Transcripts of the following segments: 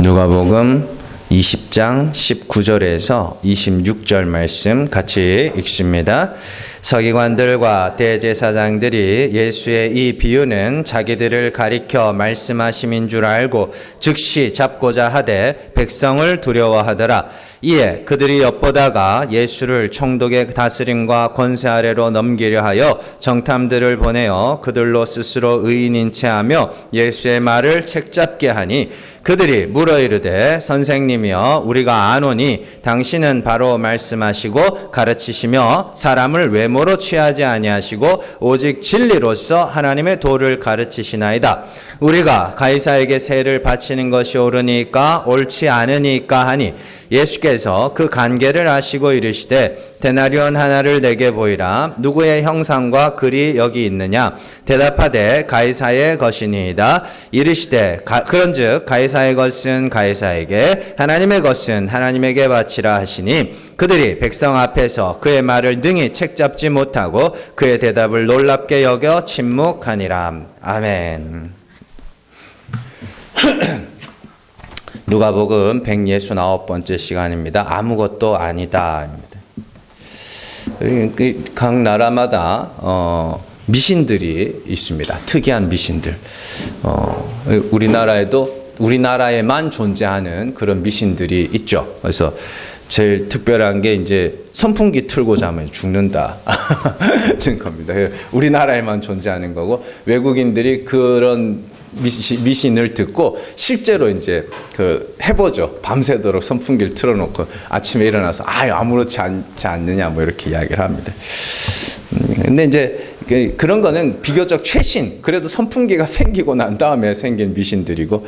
누가복음 20장 19절에서 26절 말씀 같이 읽습니다. 서기관들과 대제사장들이 예수의 이 비유는 자기들을 가리켜 말씀하심인 줄 알고 즉시 잡고자 하되 백성을 두려워하더라. 이에 그들이 엿보다가 예수를 총독의 다스림과 권세 아래로 넘기려 하여 정탐들을 보내어 그들로 스스로 의인인 체하며 예수의 말을 책잡게 하니 그들이 물어 이르되 선생님이여 우리가 아노니 당신은 바로 말씀하시고 가르치시며 사람을 외모로 취하지 아니하시고 오직 진리로서 하나님의 도를 가르치시나이다. 우리가 가이사에게 세를 바치는 것이 옳으니까 옳지 않으니까 하니 예수께서 그 관계를 아시고 이르시되 데나리온 하나를 내게 보이라. 누구의 형상과 글이 여기 있느냐? 대답하되 가이사의 것이니이다. 이르시되 그런즉 가이사의 것은 가이사에게 하나님의 것은 하나님에게 바치라 하시니 그들이 백성 앞에서 그의 말을 능히 책잡지 못하고 그의 대답을 놀랍게 여겨 침묵하니라. 아멘. 누가복음 169번째 시간입니다. 아무것도 아니다입니다. 각 나라마다 미신들이 있습니다. 특이한 미신들. 우리나라에만 존재하는 그런 미신들이 있죠. 그래서 제일 특별한 게 이제 선풍기 틀고 자면 죽는다 는 겁니다. 우리나라에만 존재하는 거고 외국인들이 그런 미신을 듣고 실제로 이제 해보죠. 밤새도록 선풍기를 틀어놓고 아침에 일어나서 아무렇지 않지 않느냐 뭐 이렇게 이야기를 합니다. 근데 이제 그런 거는 비교적 최신, 그래도 선풍기가 생기고 난 다음에 생긴 미신들이고,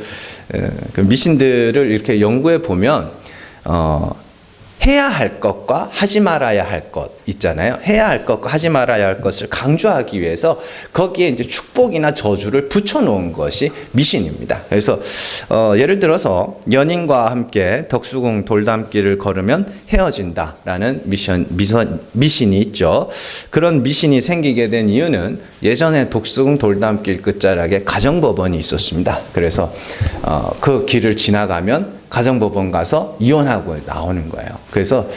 그 미신들을 이렇게 연구해 보면 해야 할 것과 하지 말아야 할 것 있잖아요. 해야 할 것과 하지 말아야 할 것을 강조하기 위해서 거기에 이제 축복이나 저주를 붙여놓은 것이 미신입니다. 그래서 예를 들어서 연인과 함께 덕수궁 돌담길을 걸으면 헤어진다라는 미신이 있죠. 그런 미신이 생기게 된 이유는 예전에 덕수궁 돌담길 끝자락에 가정법원이 있었습니다. 그래서 그 길을 지나가면 가정법원 가서 이혼하고 나오는 거예요. 그래서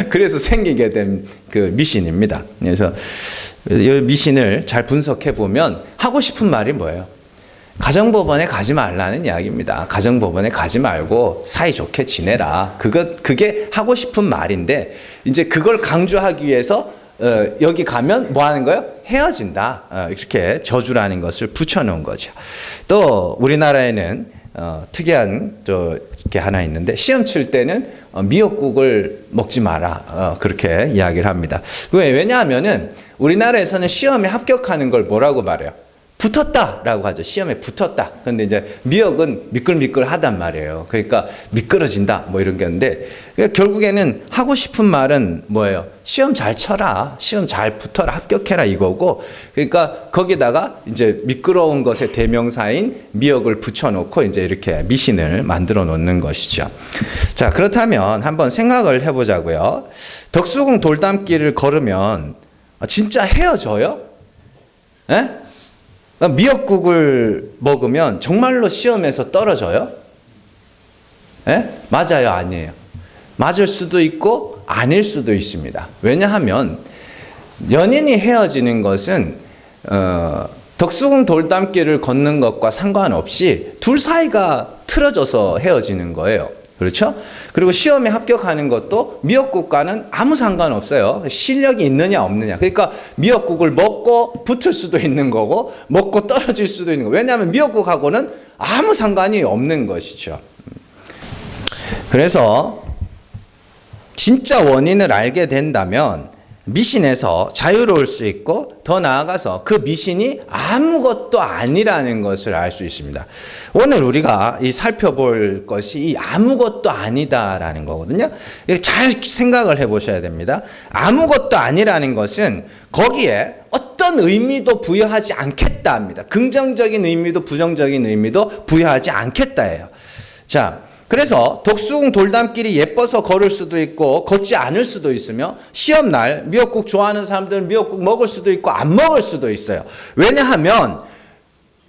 그래서 생기게 된 그 미신입니다. 그래서 이 미신을 잘 분석해 보면 하고 싶은 말이 뭐예요? 가정법원에 가지 말라는 이야기입니다. 가정법원에 가지 말고 사이좋게 지내라. 그게 하고 싶은 말인데 이제 그걸 강조하기 위해서 여기 가면 뭐 하는 거예요? 헤어진다. 이렇게 저주라는 것을 붙여놓은 거죠. 또 우리나라에는 특이한 게 하나 있는데 시험 칠 때는 미역국을 먹지 마라 그렇게 이야기를 합니다. 왜냐하면은 우리나라에서는 시험에 합격하는 걸 뭐라고 말해요? 붙었다라고 하죠. 시험에 붙었다. 그런데 이제 미역은 미끌미끌하단 말이에요. 그러니까 미끄러진다 뭐 이런 게 있는데 결국에는 하고 싶은 말은 뭐예요? 시험 잘 쳐라. 시험 잘 붙어라. 합격해라 이거고, 그러니까 거기다가 이제 미끄러운 것의 대명사인 미역을 붙여놓고 이제 이렇게 미신을 만들어 놓는 것이죠. 자, 그렇다면 한번 생각을 해보자고요. 덕수궁 돌담길을 걸으면 진짜 헤어져요? 에? 미역국을 먹으면 정말로 시험에서 떨어져요? 예? 맞아요? 아니에요? 맞을 수도 있고 아닐 수도 있습니다. 왜냐하면 연인이 헤어지는 것은 덕수궁 돌담길을 걷는 것과 상관없이 둘 사이가 틀어져서 헤어지는 거예요. 그렇죠? 그리고 시험에 합격하는 것도 미역국과는 아무 상관없어요. 실력이 있느냐 없느냐. 그러니까 미역국을 먹고 붙을 수도 있는 거고 먹고 떨어질 수도 있는 거예요. 왜냐하면 미역국하고는 아무 상관이 없는 것이죠. 그래서 진짜 원인을 알게 된다면 미신에서 자유로울 수 있고 더 나아가서 그 미신이 아무것도 아니라는 것을 알 수 있습니다. 오늘 우리가 살펴볼 것이 이 아무것도 아니다라는 거거든요. 잘 생각을 해보셔야 됩니다. 아무것도 아니라는 것은 거기에 어떤 의미도 부여하지 않겠다 합니다. 긍정적인 의미도 부정적인 의미도 부여하지 않겠다예요. 자, 그래서 덕수궁 돌담길이 예뻐서 걸을 수도 있고 걷지 않을 수도 있으며 시험날 미역국 좋아하는 사람들은 미역국 먹을 수도 있고 안 먹을 수도 있어요. 왜냐하면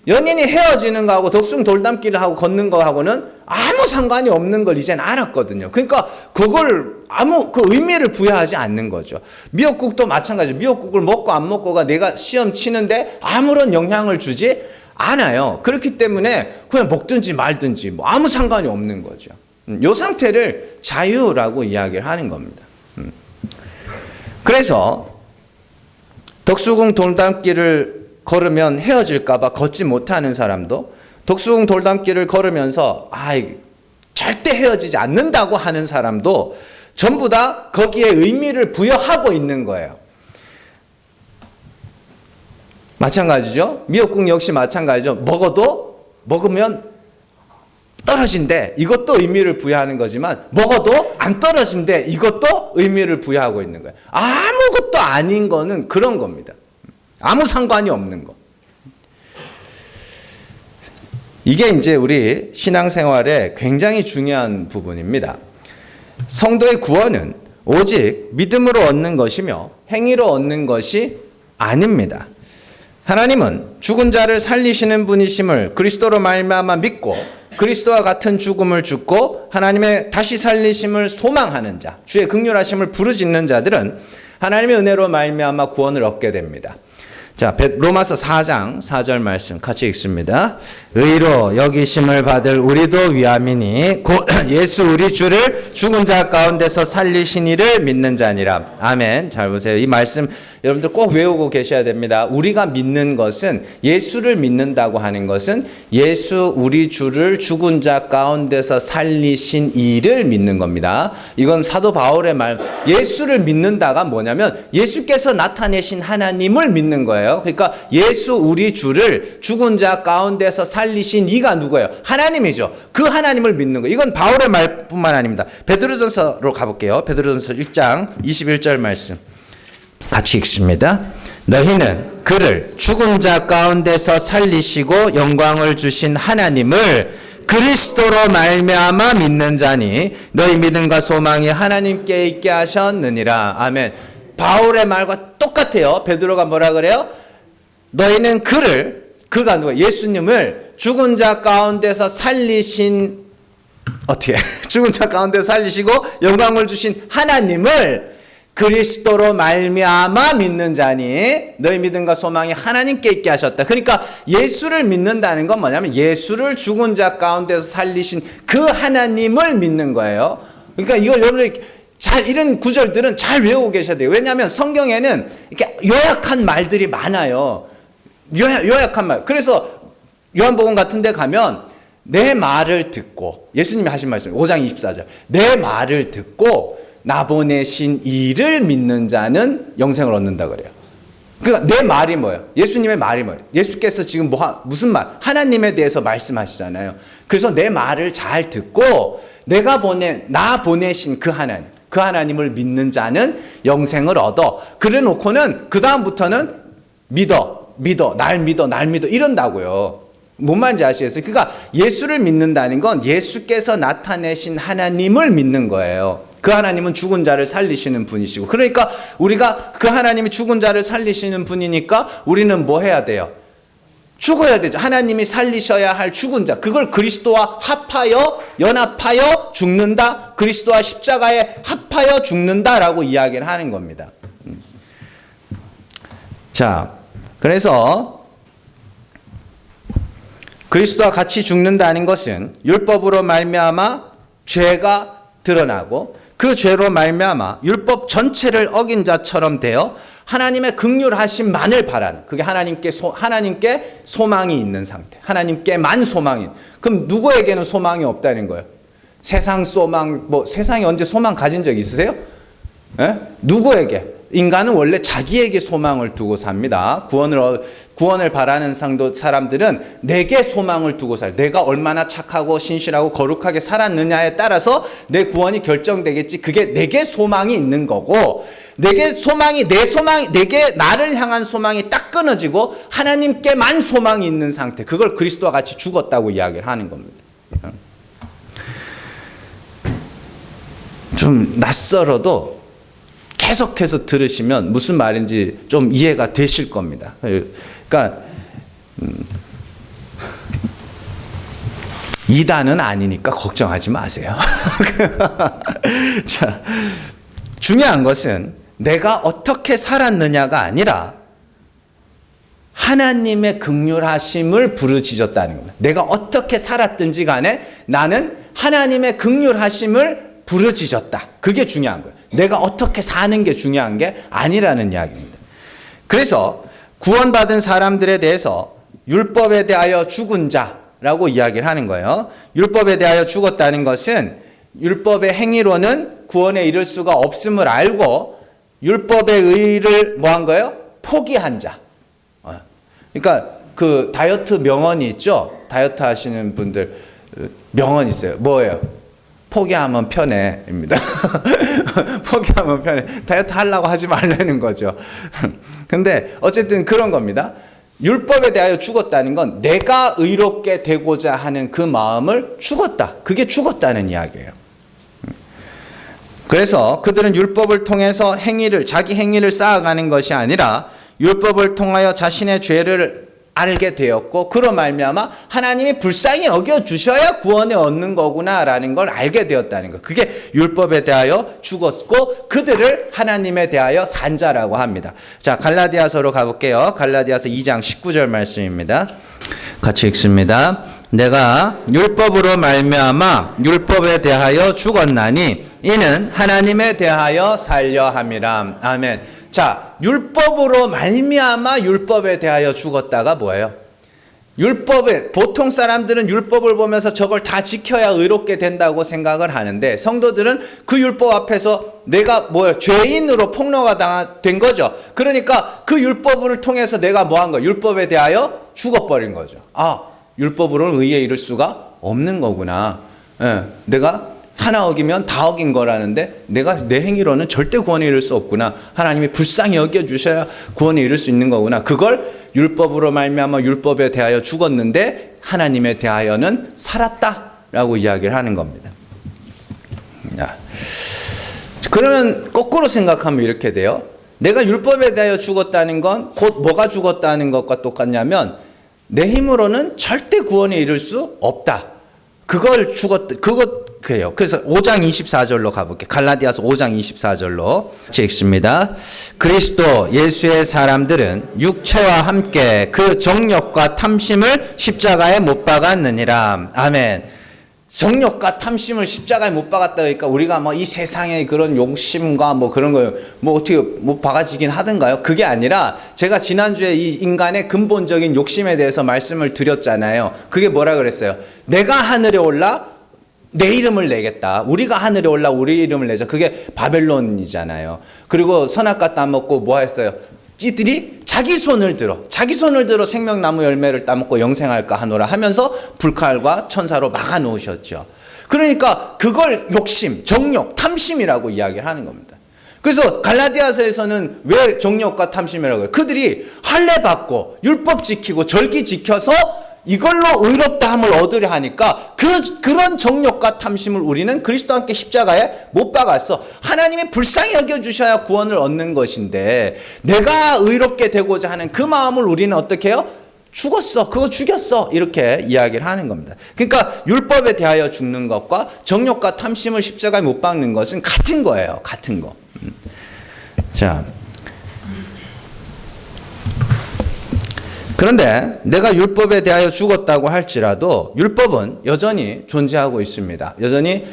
연인이 헤어지는 거하고 덕수궁 돌담길을 하고 걷는 거하고는 아무 상관이 없는 걸 이젠 알았거든요. 그러니까 그걸 아무 그 의미를 부여하지 않는 거죠. 미역국도 마찬가지죠. 미역국을 먹고 안 먹고가 내가 시험 치는데 아무런 영향을 주지 않아요. 그렇기 때문에 그냥 먹든지 말든지 뭐 아무 상관이 없는 거죠. 이 상태를 자유라고 이야기를 하는 겁니다. 그래서 덕수궁 돌담길을 걸으면 헤어질까봐 걷지 못하는 사람도 덕수궁 돌담길을 걸으면서 절대 헤어지지 않는다고 하는 사람도 전부 다 거기에 의미를 부여하고 있는 거예요. 마찬가지죠. 미역국 역시 마찬가지죠. 먹으면 떨어진대. 이것도 의미를 부여하는 거지만 먹어도 안 떨어진대. 이것도 의미를 부여하고 있는 거예요. 아무것도 아닌 거는 그런 겁니다. 아무 상관이 없는 거. 이게 이제 우리 신앙생활에 굉장히 중요한 부분입니다. 성도의 구원은 오직 믿음으로 얻는 것이며 행위로 얻는 것이 아닙니다. 하나님은 죽은 자를 살리시는 분이심을 그리스도로 말미암아 믿고 그리스도와 같은 죽음을 죽고 하나님의 다시 살리심을 소망하는 자, 주의 긍휼하심을 부르짖는 자들은 하나님의 은혜로 말미암아 구원을 얻게 됩니다. 자, 로마서 4장 4절 말씀 같이 읽습니다. 의로 여기심을 받을 우리도 위함이니 곧 예수 우리 주를 죽은 자 가운데서 살리신 이를 믿는 자니라. 아멘. 잘 보세요. 이 말씀 여러분들 꼭 외우고 계셔야 됩니다. 우리가 믿는 것은, 예수를 믿는다고 하는 것은 예수 우리 주를 죽은 자 가운데서 살리신 이를 믿는 겁니다. 이건 사도 바울의 말, 예수를 믿는다가 뭐냐면 예수께서 나타내신 하나님을 믿는 거예요. 그러니까 예수 우리 주를 죽은 자 가운데서 살리신 이가 누구예요? 하나님이죠. 그 하나님을 믿는 거예요. 이건 바울의 말뿐만 아닙니다. 베드로전서로 가볼게요. 베드로전서 1장 21절 말씀 같이 읽습니다. 너희는 그를 죽은 자 가운데서 살리시고 영광을 주신 하나님을 그리스도로 말미암아 믿는 자니 너희 믿음과 소망이 하나님께 있게 하셨느니라. 아멘. 바울의 말과 똑같아요. 베드로가 뭐라 그래요? 너희는 그가 누가? 예수님을 죽은 자 가운데서 살리신, 어떻게? 죽은 자 가운데서 살리시고 영광을 주신 하나님을 그리스도로 말미암아 믿는 자니 너희 믿음과 소망이 하나님께 있게 하셨다. 그러니까 예수를 믿는다는 건 뭐냐면 예수를 죽은 자 가운데서 살리신 그 하나님을 믿는 거예요. 그러니까 이걸 여러분들 이런 구절들은 잘 외우고 계셔야 돼요. 왜냐하면 성경에는 이렇게 요약한 말들이 많아요. 요약한 말. 그래서 요한복음 같은 데 가면 내 말을 듣고, 예수님이 하신 말씀 5장 24절, 내 말을 듣고 나 보내신 이를 믿는 자는 영생을 얻는다 그래요. 그러니까 내 말이 뭐예요? 예수님의 말이 뭐예요? 예수께서 지금 무슨 말? 하나님에 대해서 말씀하시잖아요. 그래서 내 말을 잘 듣고 나 보내신 그 하나님을 믿는 자는 영생을 얻어. 그래 놓고는 그 다음부터는 날 믿어 이런다고요. 뭔 말인지 아시겠어요? 그러니까 예수를 믿는다는 건 예수께서 나타내신 하나님을 믿는 거예요. 그 하나님은 죽은 자를 살리시는 분이시고, 그러니까 우리가 그 하나님이 죽은 자를 살리시는 분이니까 우리는 뭐 해야 돼요? 죽어야 되죠. 하나님이 살리셔야 할 죽은 자, 그걸 그리스도와 연합하여 죽는다. 그리스도와 십자가에 합하여 죽는다라고 이야기를 하는 겁니다. 자, 그래서 그리스도와 같이 죽는다는 것은 율법으로 말미암아 죄가 드러나고 그 죄로 말미암아 율법 전체를 어긴 자처럼 되어 하나님의 긍휼하심만을 바라는, 그게 하나님께 소망이 있는 상태, 하나님께만 소망이. 그럼 누구에게는 소망이 없다는 거예요? 세상 소망, 세상에 언제 소망 가진 적 있으세요? 예? 누구에게? 인간은 원래 자기에게 소망을 두고 삽니다. 구원을 바라는 사람들은 내게 소망을 두고 살아요. 내가 얼마나 착하고 신실하고 거룩하게 살았느냐에 따라서 내 구원이 결정되겠지. 그게 내게 소망이 있는 거고, 내게 나를 향한 소망이 딱 끊어지고 하나님께만 소망이 있는 상태, 그걸 그리스도와 같이 죽었다고 이야기를 하는 겁니다. 좀 낯설어도 계속해서 들으시면 무슨 말인지 좀 이해가 되실 겁니다. 그러니까 이단은 아니니까 걱정하지 마세요. 자, 중요한 것은 내가 어떻게 살았느냐가 아니라 하나님의 긍휼하심을 부르짖었다는 겁니다. 내가 어떻게 살았든지 간에 나는 하나님의 긍휼하심을 부르짖었다. 그게 중요한 거예요. 내가 어떻게 사는 게 중요한 게 아니라는 이야기입니다. 그래서 구원받은 사람들에 대해서 율법에 대하여 죽은 자라고 이야기를 하는 거예요. 율법에 대하여 죽었다는 것은 율법의 행위로는 구원에 이를 수가 없음을 알고 율법의 의를 뭐 한 거예요? 포기한 자. 그러니까 그 다이어트 명언이 있죠. 다이어트 하시는 분들 명언 있어요. 뭐예요? 포기하면 편해입니다. 포기하면 편해. 다이어트 하려고 하지 말라는 거죠. 근데 어쨌든 그런 겁니다. 율법에 대하여 죽었다는 건 내가 의롭게 되고자 하는 그 마음을 죽었다. 그게 죽었다는 이야기예요. 그래서 그들은 율법을 통해서 자기 행위를 쌓아가는 것이 아니라 율법을 통하여 자신의 죄를 알게 되었고 그로 말미암아 하나님이 불쌍히 여겨주셔야 구원을 얻는 거구나라는 걸 알게 되었다는 것. 그게 율법에 대하여 죽었고 그들을 하나님에 대하여 산 자라고 합니다. 자, 갈라디아서로 가볼게요. 갈라디아서 2장 19절 말씀입니다. 같이 읽습니다. 내가 율법으로 말미암아 율법에 대하여 죽었나니 이는 하나님에 대하여 살려 함이라. 아멘. 자, 율법으로 말미암아 율법에 대하여 죽었다가 뭐예요? 율법에 보통 사람들은 율법을 보면서 저걸 다 지켜야 의롭게 된다고 생각을 하는데 성도들은 그 율법 앞에서 내가 죄인으로 폭로가 된 거죠. 그러니까 그 율법을 통해서 내가 뭐 한 거예요? 율법에 대하여 죽어버린 거죠. 아, 율법으로는 의에 이를 수가 없는 거구나. 내가 하나 어기면 다 어긴 거라는데 내가 내 행위로는 절대 구원에 이를 수 없구나. 하나님이 불쌍히 여겨주셔야 구원에 이를 수 있는 거구나. 그걸 율법으로 말미암아 율법에 대하여 죽었는데 하나님에 대하여는 살았다라고 이야기를 하는 겁니다. 그러면 거꾸로 생각하면 이렇게 돼요. 내가 율법에 대하여 죽었다는 건 곧 뭐가 죽었다는 것과 똑같냐면 내 힘으로는 절대 구원에 이를 수 없다. 그래요. 그래서 5장 24절로 가볼게요. 갈라디아서 5장 24절로 같이 읽습니다. 그리스도 예수의 사람들은 육체와 함께 그 정욕과 탐심을 십자가에 못 박았느니라. 아멘. 정욕과 탐심을 십자가에 못 박았다 그러니까 우리가 뭐 이 세상의 그런 욕심과 뭐 그런 거 뭐 어떻게 못 박아지긴 하던가요? 그게 아니라 제가 지난주에 이 인간의 근본적인 욕심에 대해서 말씀을 드렸잖아요. 그게 뭐라 그랬어요? 내가 하늘에 올라 내 이름을 내겠다. 우리가 하늘에 올라 우리 이름을 내자. 그게 바벨론이잖아요. 그리고 선악과 따먹고 뭐 했어요? 찌들이 자기 손을 들어 생명나무 열매를 따먹고 영생할까 하노라 하면서 불칼과 천사로 막아 놓으셨죠. 그러니까 그걸 욕심, 정욕, 탐심이라고 이야기를 하는 겁니다. 그래서 갈라디아서에서는 왜 정욕과 탐심이라고 해요? 그들이 할례 받고 율법 지키고 절기 지켜서 이걸로 의롭다함을 얻으려 하니까 그런 정욕과 탐심을 우리는 그리스도와 함께 십자가에 못 박았어. 하나님이 불쌍히 여겨주셔야 구원을 얻는 것인데 내가 의롭게 되고자 하는 그 마음을 우리는 어떻게 해요? 죽었어. 그거 죽였어. 이렇게 이야기를 하는 겁니다. 그러니까 율법에 대하여 죽는 것과 정욕과 탐심을 십자가에 못 박는 것은 같은 거예요. 같은 거. 자, 그런데 내가 율법에 대하여 죽었다고 할지라도 율법은 여전히 존재하고 있습니다. 여전히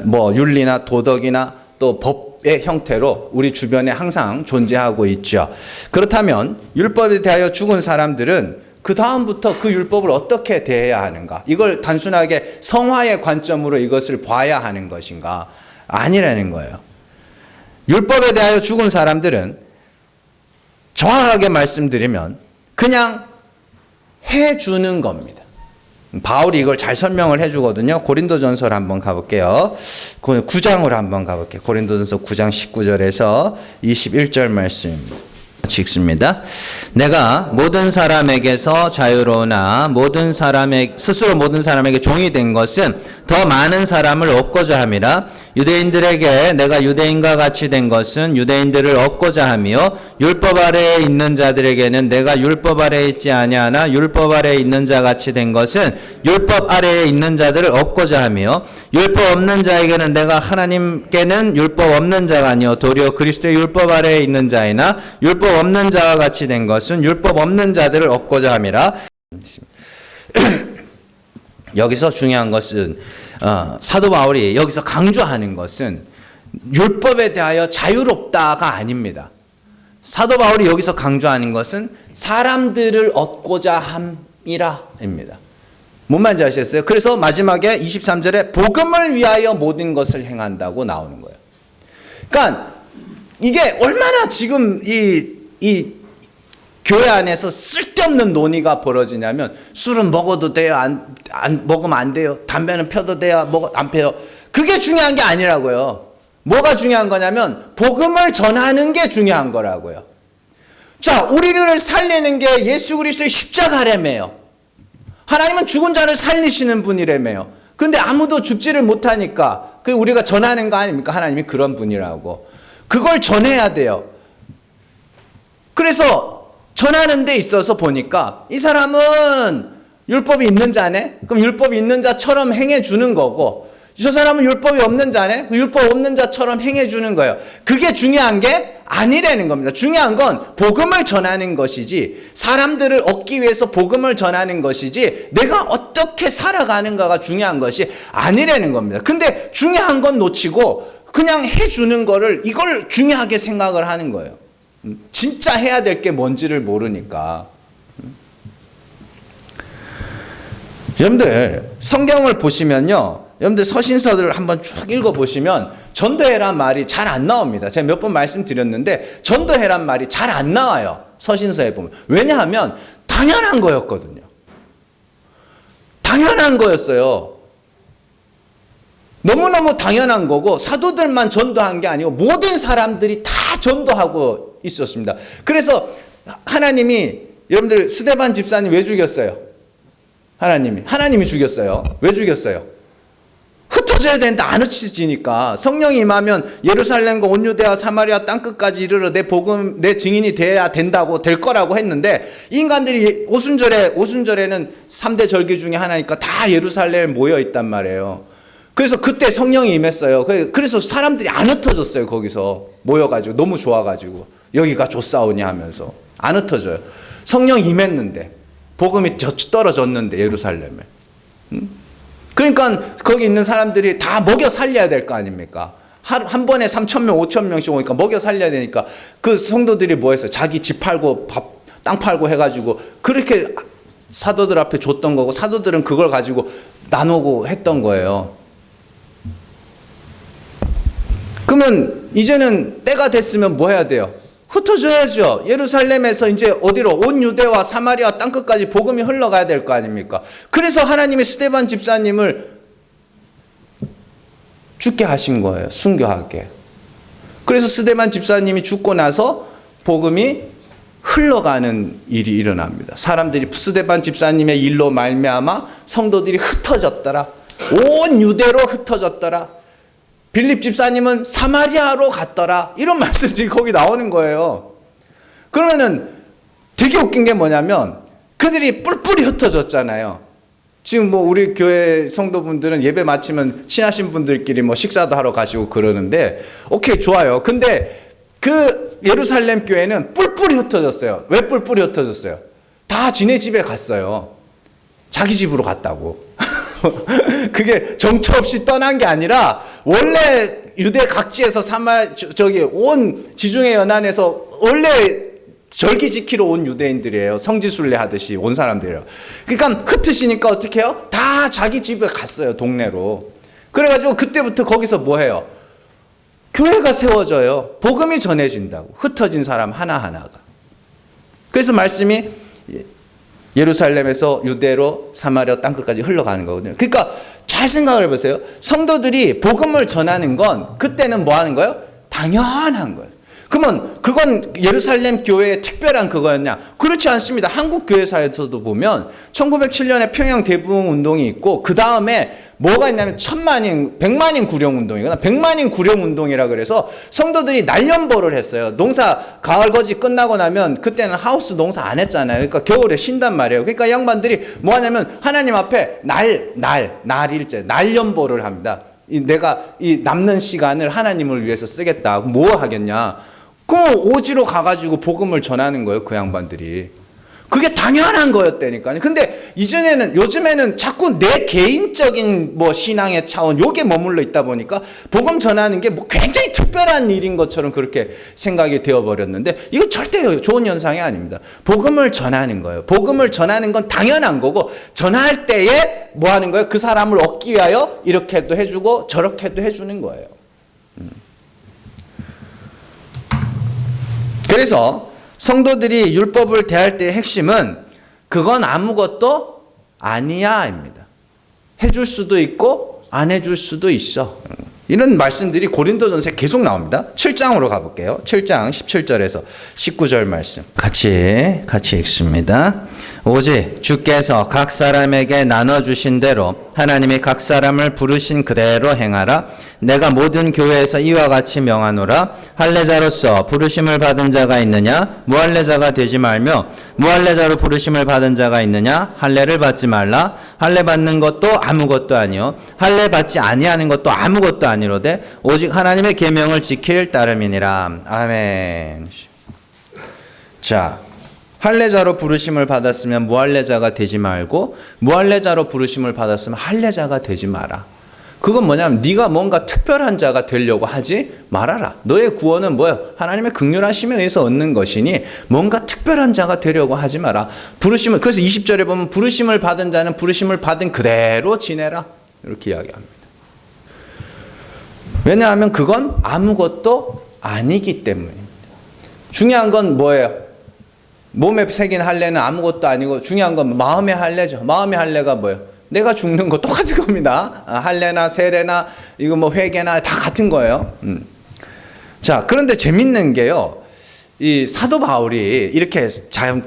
뭐 윤리나 도덕이나 또 법의 형태로 우리 주변에 항상 존재하고 있죠. 그렇다면 율법에 대하여 죽은 사람들은 그 다음부터 그 율법을 어떻게 대해야 하는가? 이걸 단순하게 성화의 관점으로 이것을 봐야 하는 것인가? 아니라는 거예요. 율법에 대하여 죽은 사람들은 정확하게 말씀드리면 그냥 해주는 겁니다. 바울이 이걸 잘 설명을 해주거든요. 고린도전서를 한번 가볼게요. 9장으로 한번 가볼게요. 고린도전서 9장 19절에서 21절 말씀. 같이 읽습니다. 내가 모든 사람에게서 자유로우나 스스로 모든 사람에게 종이 된 것은 더 많은 사람을 얻고자 함이라. 유대인들에게 내가 유대인과 같이 된 것은 유대인들을 얻고자 하며 율법 아래에 있는 자들에게는 내가 율법 아래에 있지 아니하나 율법 아래에 있는 자 같이 된 것은 율법 아래에 있는 자들을 얻고자 하며 율법 없는 자에게는 내가 하나님께는 율법 없는 자가 아니요 도리어 그리스도의 율법 아래에 있는 자이나 율법 없는 자와 같이 된 것은 율법 없는 자들을 얻고자 함이라. 여기서 중요한 것은 사도 바울이 여기서 강조하는 것은 율법에 대하여 자유롭다가 아닙니다. 사도 바울이 여기서 강조하는 것은 사람들을 얻고자 함이라입니다. 뭔 말인지 아시겠어요? 그래서 마지막에 23절에 복음을 위하여 모든 것을 행한다고 나오는 거예요. 그러니까 이게 얼마나 지금 이 교회 안에서 쓸데없는 논의가 벌어지냐면 술은 먹어도 돼요? 안 먹으면 안 돼요? 담배는 펴도 돼요? 안 펴요? 그게 중요한 게 아니라고요. 뭐가 중요한 거냐면 복음을 전하는 게 중요한 거라고요. 자, 우리를 살리는 게 예수 그리스도의 십자가라며요. 하나님은 죽은 자를 살리시는 분이라며요. 근데 아무도 죽지를 못하니까 그 우리가 전하는 거 아닙니까? 하나님이 그런 분이라고. 그걸 전해야 돼요. 그래서 전하는 데 있어서 보니까 이 사람은 율법이 있는 자네? 그럼 율법이 있는 자처럼 행해 주는 거고, 저 사람은 율법이 없는 자네? 율법 없는 자처럼 행해 주는 거예요. 그게 중요한 게 아니라는 겁니다. 중요한 건 복음을 전하는 것이지, 사람들을 얻기 위해서 복음을 전하는 것이지, 내가 어떻게 살아가는가가 중요한 것이 아니라는 겁니다. 근데 중요한 건 놓치고 그냥 해주는 거를, 이걸 중요하게 생각을 하는 거예요. 진짜 해야 될 게 뭔지를 모르니까. 여러분들 성경을 보시면요, 여러분들 서신서들을 한번 쭉 읽어보시면 전도해란 말이 잘 안 나옵니다. 제가 몇 번 말씀드렸는데 전도해란 말이 잘 안 나와요, 서신서에 보면. 왜냐하면 당연한 거였거든요. 당연한 거였어요. 너무너무 당연한 거고, 사도들만 전도한 게 아니고 모든 사람들이 다 전도하고 있었습니다. 그래서 하나님이, 여러분들 스데반 집사님 왜 죽였어요? 하나님이 죽였어요. 왜 죽였어요? 흩어져야 되는데 안 흩어지니까. 성령이 임하면 예루살렘과 온 유대와 사마리아 땅끝까지 이르러 내 복음, 내 증인이 돼야 된다고, 될 거라고 했는데, 인간들이 오순절에는 3대 절기 중에 하나니까 다 예루살렘에 모여 있단 말이에요. 그래서 그때 성령이 임했어요. 그래서 사람들이 안 흩어졌어요. 거기서 모여가지고 너무 좋아가지고 여기가 좋사오냐 하면서 안 흩어져요. 성령 임했는데, 복음이 떨어졌는데 예루살렘에. 그러니까 거기 있는 사람들이 다 먹여 살려야 될 거 아닙니까? 한 번에 3,000명, 5,000명씩 오니까 먹여 살려야 되니까 그 성도들이 뭐 했어요? 자기 집 팔고 땅 팔고 해가지고 그렇게 사도들 앞에 줬던 거고, 사도들은 그걸 가지고 나누고 했던 거예요. 그러면 이제는 때가 됐으면 뭐 해야 돼요? 흩어져야죠. 예루살렘에서 이제 어디로? 온 유대와 사마리아 땅끝까지 복음이 흘러가야 될 거 아닙니까? 그래서 하나님의 스데반 집사님을 죽게 하신 거예요. 순교하게. 그래서 스데반 집사님이 죽고 나서 복음이 흘러가는 일이 일어납니다. 사람들이 스데반 집사님의 일로 말미암아 성도들이 흩어졌더라. 온 유대로 흩어졌더라. 빌립 집사님은 사마리아로 갔더라. 이런 말씀들이 거기 나오는 거예요. 그러면은 되게 웃긴 게 뭐냐면, 그들이 뿔뿔이 흩어졌잖아요. 지금 뭐 우리 교회 성도분들은 예배 마치면 친하신 분들끼리 뭐 식사도 하러 가시고 그러는데, 오케이, 좋아요. 근데 그 예루살렘 교회는 뿔뿔이 흩어졌어요. 왜 뿔뿔이 흩어졌어요? 다 지네 집에 갔어요. 자기 집으로 갔다고. 그게 정처 없이 떠난 게 아니라, 원래 유대 각지에서 온 지중해 연안에서 원래 절기 지키러 온 유대인들이에요. 성지순례 하듯이 온 사람들이에요. 그러니까 흩으시니까 어떻게 해요? 다 자기 집에 갔어요, 동네로. 그래가지고 그때부터 거기서 뭐 해요? 교회가 세워져요. 복음이 전해진다고. 흩어진 사람 하나하나가. 그래서 말씀이 예루살렘에서 유대로 사마리아 땅끝까지 흘러가는 거거든요. 그러니까 잘 생각을 해보세요. 성도들이 복음을 전하는 건 그때는 뭐 하는 거예요? 당연한 거예요. 그 그러면 그건 예루살렘 교회의 특별한 그거였냐? 그렇지 않습니다. 한국 교회사에서도 보면 1907년에 평양 대부흥 운동이 있고 그 다음에 뭐가 있냐면 1000만인, 100만인 구령 운동이거나 100만인 구령 운동이라 그래서 성도들이 날연보를 했어요. 농사 가을 거지 끝나고 나면 그때는 하우스 농사 안 했잖아요. 그러니까 겨울에 쉰단 말이에요. 그러니까 양반들이 뭐 하냐면 하나님 앞에 날일제, 날연보를 합니다. 내가 이 남는 시간을 하나님을 위해서 쓰겠다. 뭐 하겠냐? 그럼 오지로 가가지고 복음을 전하는 거예요. 그 양반들이. 그게 당연한 거였다니까요. 근데 요즘에는 자꾸 내 개인적인 뭐 신앙의 차원, 요게 머물러 있다 보니까 복음 전하는 게 뭐 굉장히 특별한 일인 것처럼 그렇게 생각이 되어버렸는데 이거 절대 좋은 현상이 아닙니다. 복음을 전하는 거예요. 복음을 전하는 건 당연한 거고, 전할 때에 뭐 하는 거예요? 그 사람을 얻기 위하여 이렇게도 해주고 저렇게도 해주는 거예요. 그래서 성도들이 율법을 대할 때의 핵심은 그건 아무것도 아니야입니다. 해줄 수도 있고 안 해줄 수도 있어. 이런 말씀들이 고린도전서에 계속 나옵니다. 7장으로 가볼게요. 7장 17절에서 19절 말씀 같이 읽습니다. 오직 주께서 각 사람에게 나눠주신 대로 하나님이 각 사람을 부르신 그대로 행하라. 내가 모든 교회에서 이와 같이 명하노라. 할례자로서 부르심을 받은 자가 있느냐? 무할례자가 되지 말며, 무할례자로 부르심을 받은 자가 있느냐? 할례를 받지 말라. 할례 받는 것도 아무것도 아니요, 할례 받지 아니하는 것도 아무것도 아니로되 오직 하나님의 계명을 지킬 따름이니라. 아멘. 자, 할례자로 부르심을 받았으면 무할례자가 되지 말고, 무할례자로 부르심을 받았으면 할례자가 되지 마라. 그건 뭐냐면 네가 뭔가 특별한 자가 되려고 하지 말아라. 너의 구원은 뭐예요? 하나님의 긍휼하심에 의해서 얻는 것이니 뭔가 특별한 자가 되려고 하지 마라. 부르심을, 그래서 20절에 보면 부르심을 받은 자는 부르심을 받은 그대로 지내라. 이렇게 이야기합니다. 왜냐하면 그건 아무것도 아니기 때문입니다. 중요한 건 뭐예요? 몸에 새긴 할례는 아무것도 아니고 중요한 건 마음의 할례죠. 마음의 할례가 뭐예요? 내가 죽는 거 똑같은 겁니다. 할례나 세례나 이거 뭐 회개나 다 같은 거예요. 자, 그런데 재밌는 게요, 이 사도 바울이 이렇게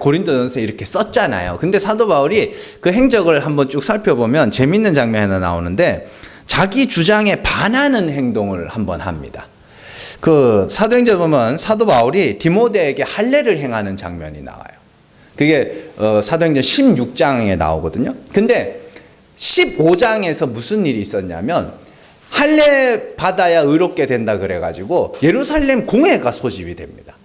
고린도전서에 이렇게 썼잖아요. 근데 사도 바울이 그 행적을 한번 쭉 살펴보면 재밌는 장면이 하나 나오는데 자기 주장에 반하는 행동을 한번 합니다. 그 사도행전 보면 사도 바울이 디모데에게 할례를 행하는 장면이 나와요. 그게 사도행전 16장에 나오거든요. 근데 15장에서 무슨 일이 있었냐면 할례 받아야 의롭게 된다 그래가지고 예루살렘 공회가 소집이 됩니다.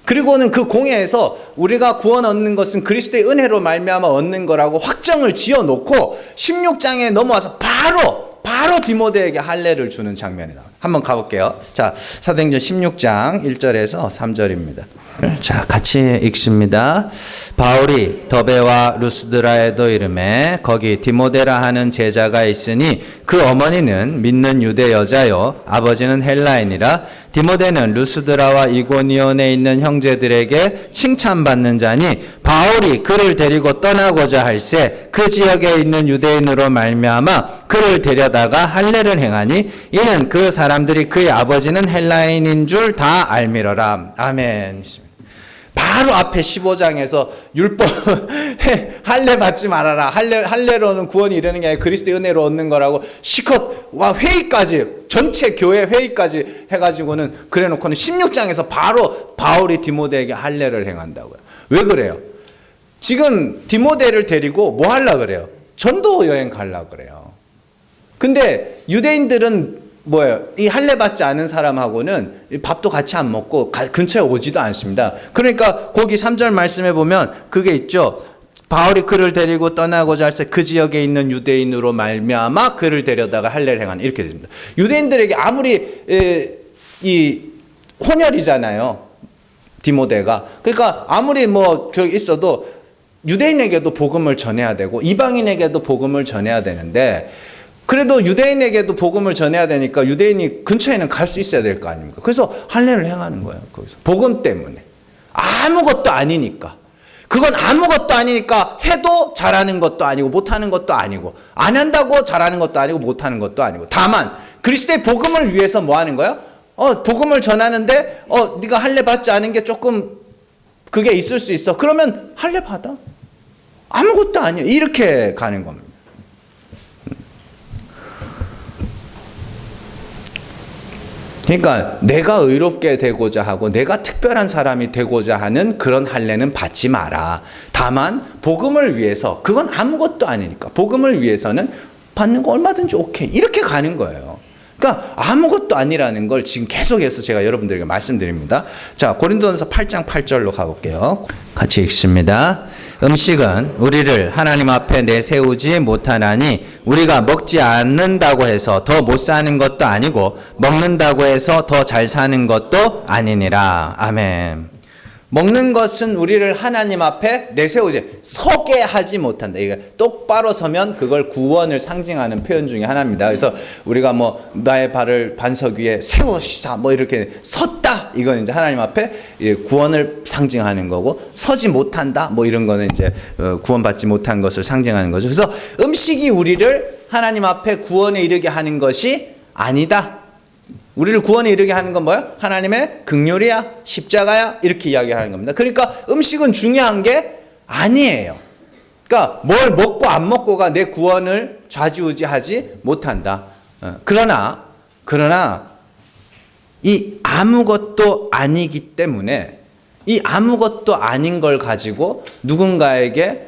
그리고는 그 공회에서 우리가 구원 얻는 것은 그리스도의 은혜로 말미암아 얻는 거라고 확정을 지어놓고 16장에 넘어와서 바로 디모데에게 할례를 주는 장면이 나와요. 한번 가볼게요. 자, 사도행전 16장 1절에서 3절입니다. 자, 같이 읽습니다. 바울이 더베와 루스드라에도 이르매 거기 디모데라 하는 제자가 있으니 그 어머니는 믿는 유대 여자요 아버지는 헬라인이라. 디모데는 루스드라와 이고니온에 있는 형제들에게 칭찬받는 자니 바울이 그를 데리고 떠나고자 할새 그 지역에 있는 유대인으로 말미암아 그를 데려다가 할례를 행하니 이는 그 사람들이 그의 아버지는 헬라인인 줄 다 알미러라. 아멘. 바로 앞에 15장에서 율법 할례 받지 말아라. 할례로는 구원이 이르는 게 아니라 그리스도의 은혜로 얻는 거라고 시컷 와 회의까지, 전체 교회 회의까지 해가지고는 그래놓고는 16장에서 바로 바울이 디모데에게 할례를 행한다고요. 왜 그래요? 지금 디모데를 데리고 뭐 하려고 그래요? 전도 여행 가려고 그래요. 근데 유대인들은 뭐예요? 이 할례 받지 않은 사람하고는 밥도 같이 안 먹고 근처에 오지도 않습니다. 그러니까 거기 3절 말씀에 보면 그게 있죠. 바울이 그를 데리고 떠나고자 할새 그 지역에 있는 유대인으로 말미암아 그를 데려다가 할례를 행하는, 이렇게 됩니다. 유대인들에게 아무리 이 혼혈이잖아요, 디모데가. 그러니까 아무리 뭐 저기 있어도 유대인에게도 복음을 전해야 되고 이방인에게도 복음을 전해야 되는데, 그래도 유대인에게도 복음을 전해야 되니까 유대인이 근처에는 갈 수 있어야 될 거 아닙니까? 그래서 할례를 행하는 거예요. 거기서 복음 때문에. 아무것도 아니니까. 그건 아무것도 아니니까 해도 잘하는 것도 아니고 못하는 것도 아니고, 안 한다고 잘하는 것도 아니고 못하는 것도 아니고, 다만 그리스도의 복음을 위해서 뭐 하는 거예요? 복음을 전하는데 네가 할례 받지 않은 게 조금 그게 있을 수 있어. 그러면 할례 받아. 아무것도 아니에요. 이렇게 가는 겁니다. 그러니까 내가 의롭게 되고자 하고 내가 특별한 사람이 되고자 하는 그런 할례는 받지 마라. 다만 복음을 위해서, 그건 아무것도 아니니까 복음을 위해서는 받는 거 얼마든지 오케이. 이렇게 가는 거예요. 그러니까 아무것도 아니라는 걸 지금 계속해서 제가 여러분들에게 말씀드립니다. 자, 고린도전서 8장 8절로 가볼게요. 같이 읽습니다. 음식은 우리를 하나님 앞에 내세우지 못하나니 우리가 먹지 않는다고 해서 더 못 사는 것도 아니고 먹는다고 해서 더 잘 사는 것도 아니니라. 아멘. 먹는 것은 우리를 하나님 앞에 내세우지, 서게 하지 못한다. 이게 똑바로 서면 그걸 구원을 상징하는 표현 중에 하나입니다. 그래서 우리가 뭐 나의 발을 반석 위에 세우시사 뭐 이렇게 섰다. 이건 이제 하나님 앞에 구원을 상징하는 거고, 서지 못한다. 뭐 이런 거는 이제 구원받지 못한 것을 상징하는 거죠. 그래서 음식이 우리를 하나님 앞에 구원에 이르게 하는 것이 아니다. 우리를 구원에 이르게 하는 건 뭐야? 하나님의 긍휼이야, 십자가야, 이렇게 이야기하는 겁니다. 그러니까 음식은 중요한 게 아니에요. 그러니까 뭘 먹고 안 먹고가 내 구원을 좌지우지하지 못한다. 그러나 이 아무것도 아니기 때문에 이 아무것도 아닌 걸 가지고 누군가의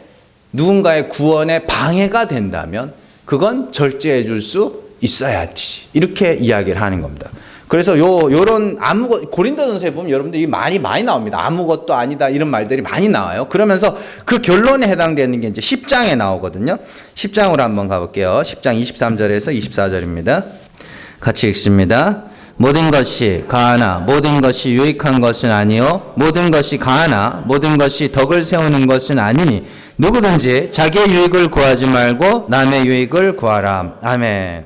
구원에 방해가 된다면 그건 절제해 줄 수 있어야지. 이렇게 이야기를 하는 겁니다. 그래서 요런 고린도전서에 보면 여러분들 이 말이 많이 나옵니다. 아무것도 아니다 이런 말들이 많이 나와요. 그러면서 그 결론에 해당되는 게 이제 10장에 나오거든요. 10장으로 한번 가볼게요. 10장 23절에서 24절입니다. 같이 읽습니다. 모든 것이 가하나 모든 것이 유익한 것은 아니요 모든 것이 가하나 모든 것이 덕을 세우는 것은 아니니 누구든지 자기의 유익을 구하지 말고 남의 유익을 구하라. 아멘.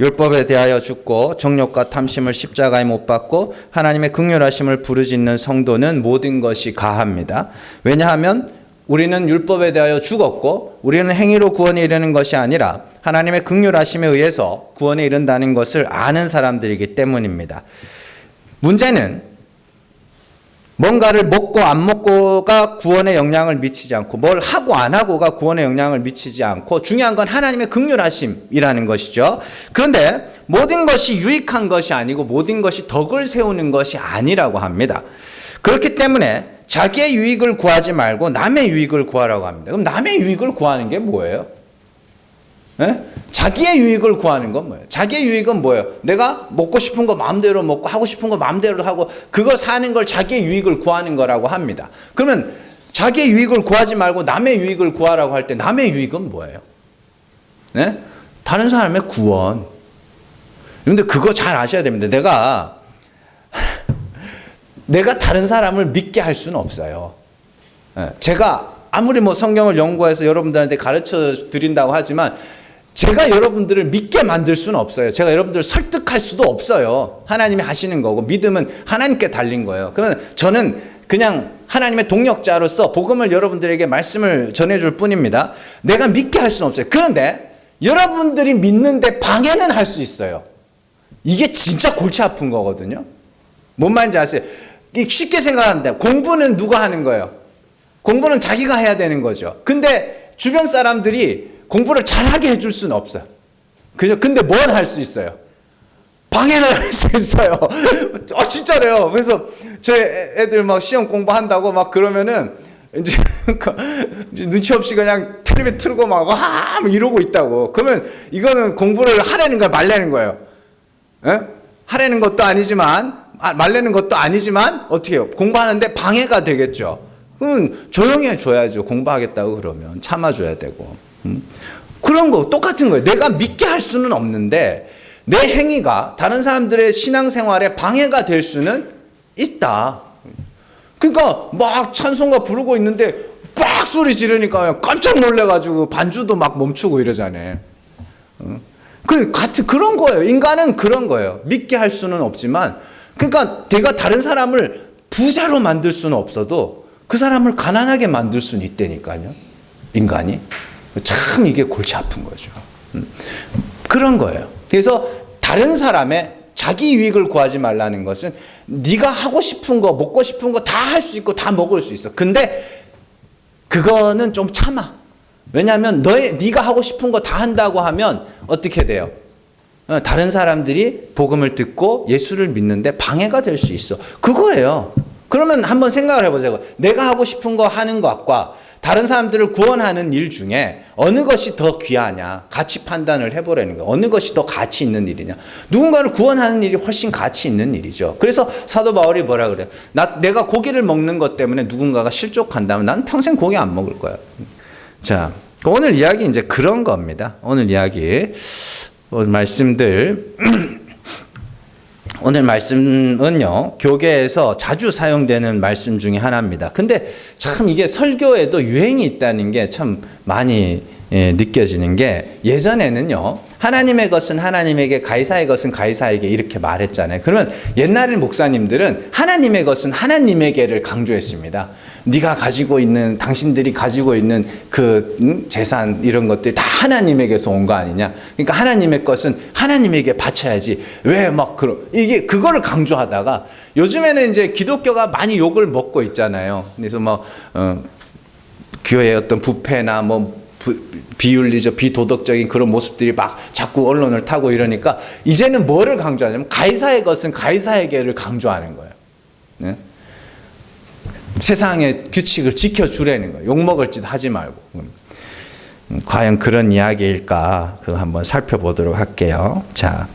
율법에 대하여 죽고 정욕과 탐심을 십자가에 못 박고 하나님의 긍휼하심을 부르짖는 성도는 모든 것이 가합니다. 왜냐하면 우리는 율법에 대하여 죽었고 우리는 행위로 구원에 이르는 것이 아니라 하나님의 긍휼하심에 의해서 구원에 이른다는 것을 아는 사람들이기 때문입니다. 문제는 뭔가를 먹고 안 먹고가 구원에 영향을 미치지 않고 뭘 하고 안 하고가 구원에 영향을 미치지 않고 중요한 건 하나님의 긍휼하심이라는 것이죠. 그런데 모든 것이 유익한 것이 아니고 모든 것이 덕을 세우는 것이 아니라고 합니다. 그렇기 때문에 자기의 유익을 구하지 말고 남의 유익을 구하라고 합니다. 그럼 남의 유익을 구하는 게 뭐예요? 네? 자기의 유익을 구하는 건 뭐예요? 자기의 유익은 뭐예요? 내가 먹고 싶은 거 마음대로 먹고 하고 싶은 거 마음대로 하고 그걸 사는 걸 자기의 유익을 구하는 거라고 합니다. 그러면 자기의 유익을 구하지 말고 남의 유익을 구하라고 할 때 남의 유익은 뭐예요? 네? 다른 사람의 구원. 그런데 그거 잘 아셔야 됩니다. 내가 다른 사람을 믿게 할 수는 없어요. 제가 아무리 뭐 성경을 연구해서 여러분들한테 가르쳐 드린다고 하지만 제가 여러분들을 믿게 만들 수는 없어요. 제가 여러분들을 설득할 수도 없어요. 하나님이 하시는 거고 믿음은 하나님께 달린 거예요. 그러면 저는 그냥 하나님의 동역자로서 복음을 여러분들에게 말씀을 전해줄 뿐입니다. 내가 믿게 할 수는 없어요. 그런데 여러분들이 믿는데 방해는 할 수 있어요. 이게 진짜 골치 아픈 거거든요. 뭔 말인지 아세요? 쉽게 생각하는데 공부는 누가 하는 거예요? 공부는 자기가 해야 되는 거죠. 근데 주변 사람들이 공부를 잘하게 해줄 수는 없어요. 그죠? 근데 뭘 할 수 있어요? 방해를 할 수 있어요. 진짜래요. 그래서 제 애들 막 시험 공부한다고 막 그러면은 이제 눈치 없이 그냥 텔레비 틀고 막 이러고 있다고. 그러면 이거는 공부를 하라는 거야, 말라는 거예요. 에? 하라는 것도 아니지만, 말라는 것도 아니지만 어떻게 해요? 공부하는데 방해가 되겠죠. 그럼 조용히 해줘야죠. 공부하겠다고 그러면 참아줘야 되고. 그런 거 똑같은 거예요. 내가 믿게 할 수는 없는데 내 행위가 다른 사람들의 신앙생활에 방해가 될 수는 있다. 그러니까 막 찬송가 부르고 있는데 빡 소리 지르니까 깜짝 놀래가지고 반주도 막 멈추고 이러잖아요. 그런 거예요. 인간은 그런 거예요. 믿게 할 수는 없지만, 그러니까 내가 다른 사람을 부자로 만들 수는 없어도 그 사람을 가난하게 만들 수는 있다니까요. 인간이. 참 이게 골치 아픈 거죠. 그런 거예요. 그래서 다른 사람의 자기 유익을 구하지 말라는 것은 네가 하고 싶은 거, 먹고 싶은 거 다 할 수 있고 다 먹을 수 있어. 근데 그거는 좀 참아. 왜냐하면 네가 하고 싶은 거 다 한다고 하면 어떻게 돼요? 다른 사람들이 복음을 듣고 예수를 믿는데 방해가 될 수 있어. 그거예요. 그러면 한번 생각을 해보자고. 내가 하고 싶은 거 하는 것과 다른 사람들을 구원하는 일 중에 어느 것이 더 귀하냐, 가치 판단을 해보라는 거예요. 어느 것이 더 가치 있는 일이냐. 누군가를 구원하는 일이 훨씬 가치 있는 일이죠. 그래서 사도 바울이 뭐라 그래요? 내가 고기를 먹는 것 때문에 누군가가 실족한다면 나는 평생 고기 안 먹을 거야. 자, 오늘 이야기 이제 그런 겁니다. 오늘 이야기, 오늘 말씀들 오늘 말씀은요, 교계에서 자주 사용되는 말씀 중에 하나입니다. 근데 참 이게 설교에도 유행이 있다는 게 참 많이 느껴지는 게, 예전에는요, 하나님의 것은 하나님에게, 가이사의 것은 가이사에게 이렇게 말했잖아요. 그러면 옛날 목사님들은 하나님의 것은 하나님에게를 강조했습니다. 네가 가지고 있는, 당신들이 가지고 있는 그 재산 이런 것들이 다 하나님에게서 온 거 아니냐. 그러니까 하나님의 것은 하나님에게 바쳐야지. 왜 막 이게 그거를 강조하다가 요즘에는 이제 기독교가 많이 욕을 먹고 있잖아요. 그래서 뭐 교회의 어떤 부패나 뭐 비윤리적, 비도덕적인 그런 모습들이 막 자꾸 언론을 타고 이러니까 이제는 뭐를 강조하냐면 가이사의 것은 가이사에게를 강조하는 거예요. 네? 세상의 규칙을 지켜주라는 거예요. 욕먹을 짓 하지 말고. 과연 그런 이야기일까? 그거 한번 살펴보도록 할게요. 자,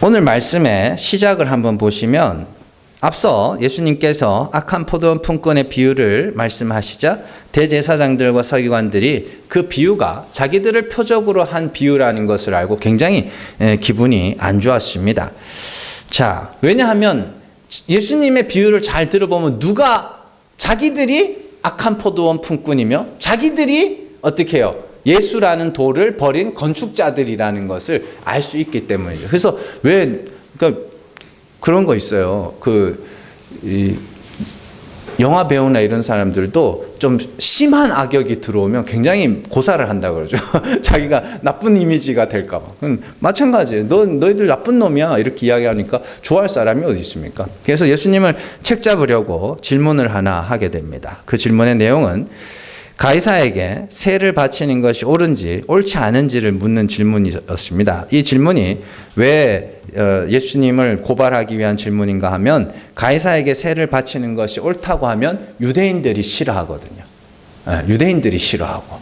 오늘 말씀의 시작을 한번 보시면, 앞서 예수님께서 악한 포도원 품꾼의 비유를 말씀하시자 대제사장들과 서기관들이 그 비유가 자기들을 표적으로 한 비유라는 것을 알고 굉장히 기분이 안 좋았습니다. 자, 왜냐하면 예수님의 비유를 잘 들어보면 누가, 자기들이 악한 포도원 품꾼이며 자기들이 어떻게 해요? 예수라는 돌을 버린 건축자들이라는 것을 알 수 있기 때문이죠. 그래서 그러니까 그런 거 있어요. 영화 배우나 이런 사람들도 좀 심한 악역이 들어오면 굉장히 고사를 한다고 그러죠. 자기가 나쁜 이미지가 될까봐. 마찬가지예요. 너희들 나쁜 놈이야. 이렇게 이야기하니까 좋아할 사람이 어디 있습니까? 그래서 예수님을 책잡으려고 질문을 하나 하게 됩니다. 그 질문의 내용은 가이사에게 세를 바치는 것이 옳은지 옳지 않은지를 묻는 질문이었습니다. 이 질문이 왜 예수님을 고발하기 위한 질문인가 하면, 가이사에게 세를 바치는 것이 옳다고 하면 유대인들이 싫어하거든요. 유대인들이 싫어하고,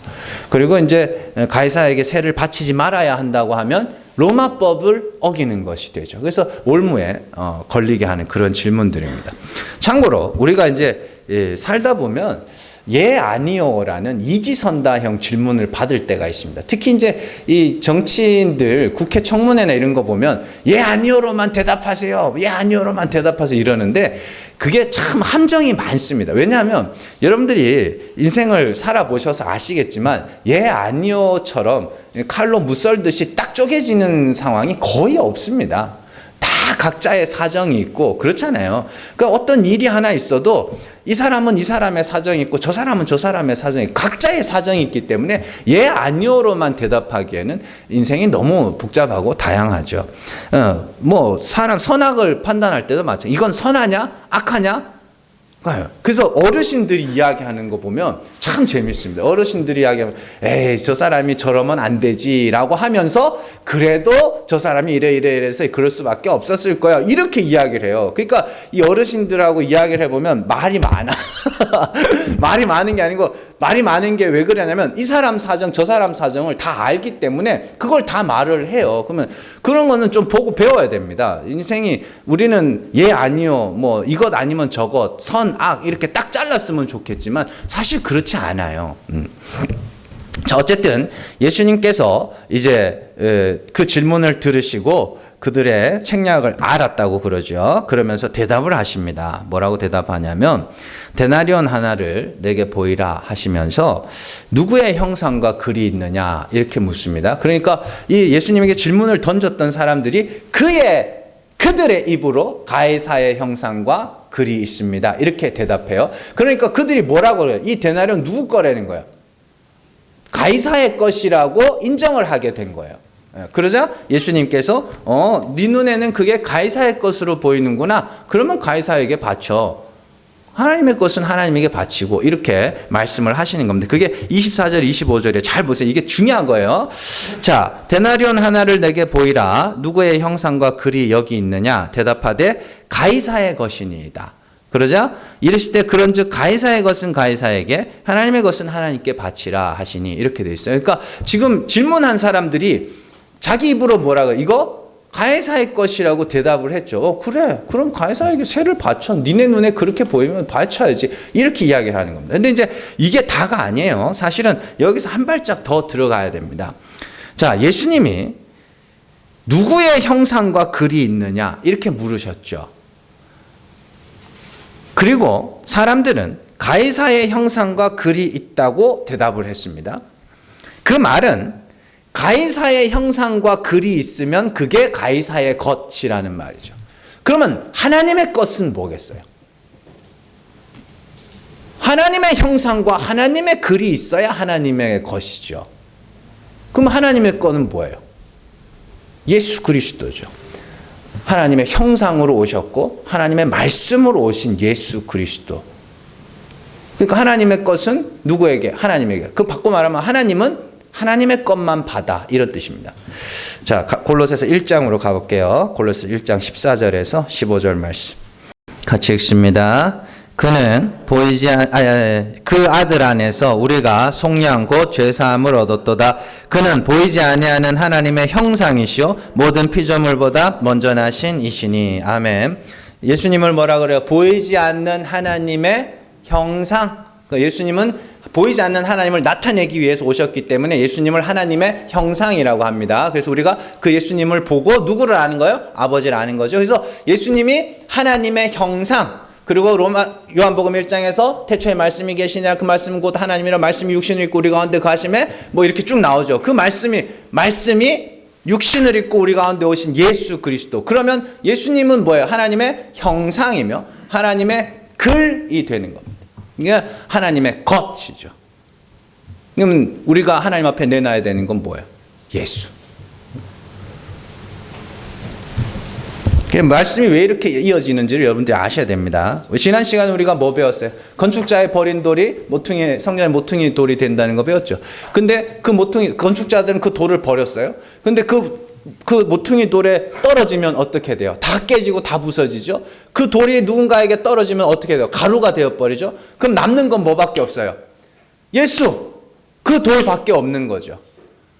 그리고 이제 가이사에게 세를 바치지 말아야 한다고 하면 로마법을 어기는 것이 되죠. 그래서 올무에 걸리게 하는 그런 질문들입니다. 참고로 우리가 이제 살다 보면 예 아니요라는 이지선다형 질문을 받을 때가 있습니다. 특히 이제 이 정치인들 국회 청문회나 이런 거 보면 예 아니요로만 대답하세요. 예 아니요로만 대답하세요 이러는데, 그게 참 함정이 많습니다. 왜냐하면 여러분들이 인생을 살아보셔서 아시겠지만 예 아니요처럼 칼로 무썰듯이 딱 쪼개지는 상황이 거의 없습니다. 다 각자의 사정이 있고 그렇잖아요. 그러니까 어떤 일이 하나 있어도 이 사람은 이 사람의 사정이 있고 저 사람은 저 사람의 사정이 있고 각자의 사정이 있기 때문에 예 아니요로만 대답하기에는 인생이 너무 복잡하고 다양하죠. 뭐 사람 선악을 판단할 때도 마찬가지. 이건 선하냐 악하냐? 그래서 어르신들이 이야기하는 거 보면 참 재밌습니다. 어르신들이 이야기하면 에이 저 사람이 저러면 안 되지라고 하면서 그래도 저 사람이 이래서 그럴 수밖에 없었을 거야 이렇게 이야기를 해요. 그러니까 이 어르신들하고 이야기를 해보면 말이 많아. 말이 많은 게 아니고, 말이 많은 게 왜 그러냐면 이 사람 사정 저 사람 사정을 다 알기 때문에 그걸 다 말을 해요. 그러면 그런 거는 좀 보고 배워야 됩니다. 인생이, 우리는 예 아니요 뭐 이것 아니면 저것 선 악 이렇게 딱 잘랐으면 좋겠지만 사실 그렇지 않아요. 자, 어쨌든 예수님께서 이제 그 질문을 들으시고 그들의 책략을 알았다고 그러죠. 그러면서 대답을 하십니다. 뭐라고 대답하냐면 데나리온 하나를 내게 보이라 하시면서 누구의 형상과 글이 있느냐 이렇게 묻습니다. 그러니까 이 예수님에게 질문을 던졌던 사람들이 그들의 입으로 가이사의 형상과 글이 있습니다. 이렇게 대답해요. 그러니까 그들이 뭐라고 그래요? 이 데나리온 누구 거라는 거예요? 가이사의 것이라고 인정을 하게 된 거예요. 그러자 예수님께서 네 눈에는 그게 가이사의 것으로 보이는구나. 그러면 가이사에게 바쳐. 하나님의 것은 하나님에게 바치고 이렇게 말씀을 하시는 겁니다. 그게 24절 25절에 잘 보세요. 이게 중요한 거예요. 자, 데나리온 하나를 내게 보이라. 누구의 형상과 글이 여기 있느냐? 대답하되 가이사의 것이니이다. 그러자 이르실 때 그런즉 가이사의 것은 가이사에게 하나님의 것은 하나님께 바치라 하시니 이렇게 돼 있어요. 그러니까 지금 질문한 사람들이 자기 입으로 뭐라고 이거 가이사의 것이라고 대답을 했죠. 그래. 그럼 가이사에게 쇠를 바쳐. 니네 눈에 그렇게 보이면 바쳐야지. 이렇게 이야기를 하는 겁니다. 근데 이제 이게 다가 아니에요. 사실은 여기서 한 발짝 더 들어가야 됩니다. 자, 예수님이 누구의 형상과 글이 있느냐 이렇게 물으셨죠. 그리고 사람들은 가이사의 형상과 글이 있다고 대답을 했습니다. 그 말은 가이사의 형상과 글이 있으면 그게 가이사의 것이라는 말이죠. 그러면 하나님의 것은 뭐겠어요? 하나님의 형상과 하나님의 글이 있어야 하나님의 것이죠. 그럼 하나님의 것은 뭐예요? 예수 그리스도죠. 하나님의 형상으로 오셨고 하나님의 말씀으로 오신 예수 그리스도. 그러니까 하나님의 것은 누구에게? 하나님에게. 그 바꿔 말하면 하나님은 하나님의 것만 받아 이런 뜻입니다. 자, 골로새서 1장으로 가볼게요. 골로새 1장 14절에서 15절 말씀 같이 읽습니다. 그는 보이지 그 아들 안에서 우리가 속량 곧 죄사함을 얻었도다. 그는 보이지 아니하는 하나님의 형상이시오 모든 피조물보다 먼저 나신 이시니. 아멘. 예수님을 뭐라 그래요? 보이지 않는 하나님의 형상. 예수님은 보이지 않는 하나님을 나타내기 위해서 오셨기 때문에 예수님을 하나님의 형상이라고 합니다. 그래서 우리가 그 예수님을 보고 누구를 아는 거예요? 아버지를 아는 거죠. 그래서 예수님이 하나님의 형상, 그리고 요한복음 1장에서 태초에 말씀이 계시니라 그 말씀은 곧 하나님이라 말씀이 육신을 입고 우리 가운데 거하심에 뭐 이렇게 쭉 나오죠. 그 말씀이 육신을 입고 우리 가운데 오신 예수 그리스도. 그러면 예수님은 뭐예요? 하나님의 형상이며 하나님의 글이 되는 겁니다. 이게 하나님의 것이죠. 그러면 우리가 하나님 앞에 내놔야 되는 건 뭐예요? 예수. 말씀이 왜 이렇게 이어지는지를 여러분들이 아셔야 됩니다. 지난 시간에 우리가 뭐 배웠어요? 건축자의 버린 돌이 성전의 모퉁이 돌이 된다는 거 배웠죠. 근데 그 건축자들은 그 돌을 버렸어요. 근데 그 모퉁이 돌에 떨어지면 어떻게 돼요? 다 깨지고 다 부서지죠. 그 돌이 누군가에게 떨어지면 어떻게 돼요? 가루가 되어버리죠. 그럼 남는 건 뭐밖에 없어요? 예수! 그 돌밖에 없는 거죠.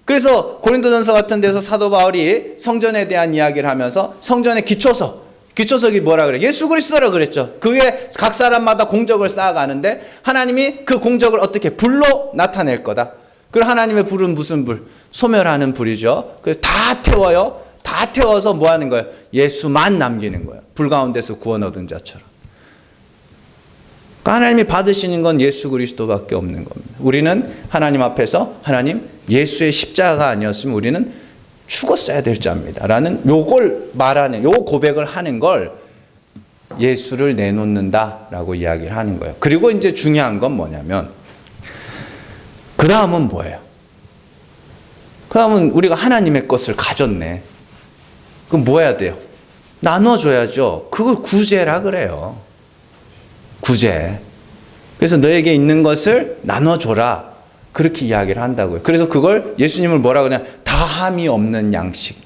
그래서 고린도전서 같은 데서 사도 바울이 성전에 대한 이야기를 하면서 성전의 기초석이 뭐라 그래요? 예수 그리스도라 그랬죠. 그 위에 각 사람마다 공적을 쌓아가는데 하나님이 그 공적을 어떻게 불로 나타낼 거다. 그리고 하나님의 불은 무슨 불? 소멸하는 불이죠. 그래서 다 태워요. 다 태워서 뭐 하는 거예요? 예수만 남기는 거예요. 불 가운데서 구원 얻은 자처럼. 그러니까 하나님이 받으시는 건 예수 그리스도밖에 없는 겁니다. 우리는 하나님 앞에서 하나님 예수의 십자가가 아니었으면 우리는 죽었어야 될 자입니다. 라는 요걸 말하는, 요 고백을 하는 걸 예수를 내놓는다라고 이야기를 하는 거예요. 그리고 이제 중요한 건 뭐냐면 그 다음은 뭐예요? 그 다음은 우리가 하나님의 것을 가졌네. 그럼 뭐 해야 돼요? 나눠줘야죠. 그걸 구제라 그래요. 구제. 그래서 너에게 있는 것을 나눠줘라. 그렇게 이야기를 한다고요. 그래서 그걸 예수님을 뭐라 그러냐? 다함이 없는 양식.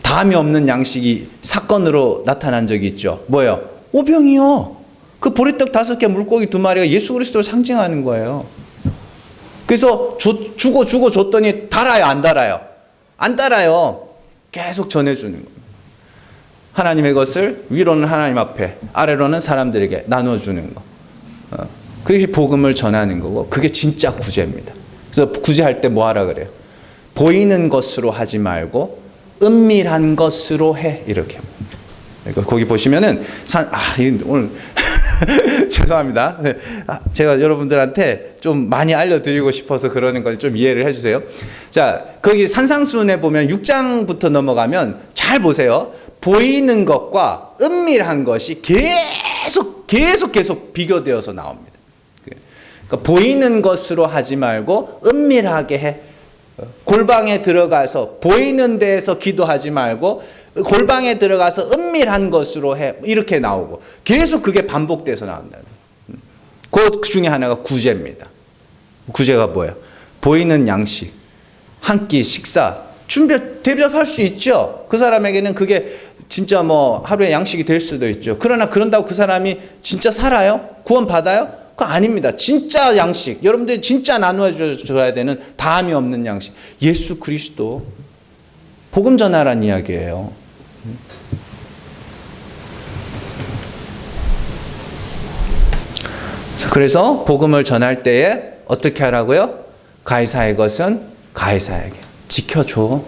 다함이 없는 양식이 사건으로 나타난 적이 있죠. 뭐예요? 오병이요. 그 보리떡 5개, 물고기 2마리가 예수 그리스도를 상징하는 거예요. 그래서 주고 줬더니 달아요, 안 달아요? 안 달아요. 계속 전해주는 겁니다. 하나님의 것을 위로는 하나님 앞에, 아래로는 사람들에게 나눠주는 거. 그게 복음을 전하는 거고, 그게 진짜 구제입니다. 그래서 구제할 때 뭐 하라 그래요? 보이는 것으로 하지 말고 은밀한 것으로 해. 이렇게. 그러니까 거기 보시면은 오늘 죄송합니다. 제가 여러분들한테 좀 많이 알려드리고 싶어서 그러는 거 좀 이해를 해주세요. 자, 거기 산상수훈에 보면 6장부터 넘어가면 잘 보세요. 보이는 것과 은밀한 것이 계속 비교되어서 나옵니다. 그러니까 보이는 것으로 하지 말고 은밀하게 해. 골방에 들어가서 보이는 데에서 기도하지 말고 골방에 들어가서 은밀한 것으로 해. 이렇게 나오고 계속 그게 반복돼서 나온다. 그 중에 하나가 구제입니다. 구제가 뭐예요? 보이는 양식, 한 끼 식사 대접할 수 있죠. 그 사람에게는 그게 진짜 뭐 하루의 양식이 될 수도 있죠. 그러나 그런다고 그 사람이 진짜 살아요? 구원 받아요? 그거 아닙니다. 진짜 양식, 여러분들이 진짜 나누어줘야 되는 다함이 없는 양식, 예수 그리스도 복음 전하라는 이야기예요. 그래서 복음을 전할 때에 어떻게 하라고요? 가이사의 것은 가이사에게 지켜줘.